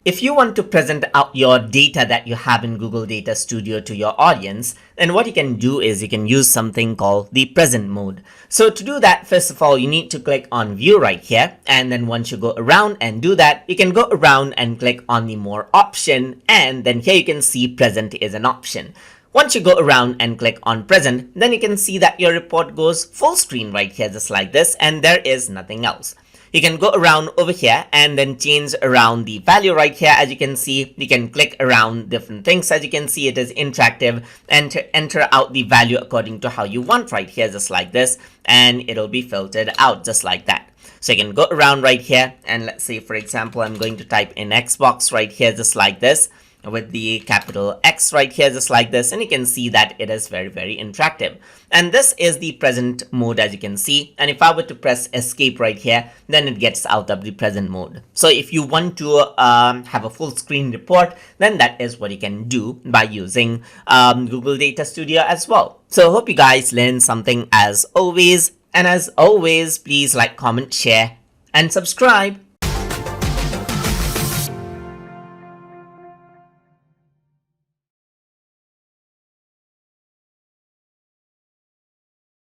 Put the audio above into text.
If you want to present out your data that you have in Google Data Studio to your audience, then what you can do is you can use something called the present mode. So to do that, first of all, you need to click on view right here. And then once you go around and do that, you can go around and click on the more option. And then here you can see present is an option. Once you go around and click on present, then you can see that your report goes full screen right here, just like this, and there is nothing else. You can go around over here and then change around the value right here. As you can see, you can click around different things. As you can see, it is interactive, and to enter out the value according to how you want right here, just like this, and it'll be filtered out just like that. So you can go around right here, and let's say, for example, I'm going to type in Xbox right here, just like this, with the capital X right here, just like this, and you can see that it is very, very interactive. And this is the present mode, as you can see. And if I were to press escape right here, then it gets out of the present mode. So if you want to have a full screen report, then that is what you can do by using Google Data Studio as well. So hope you guys learned something as always. And as always, please like, comment, share, and subscribe.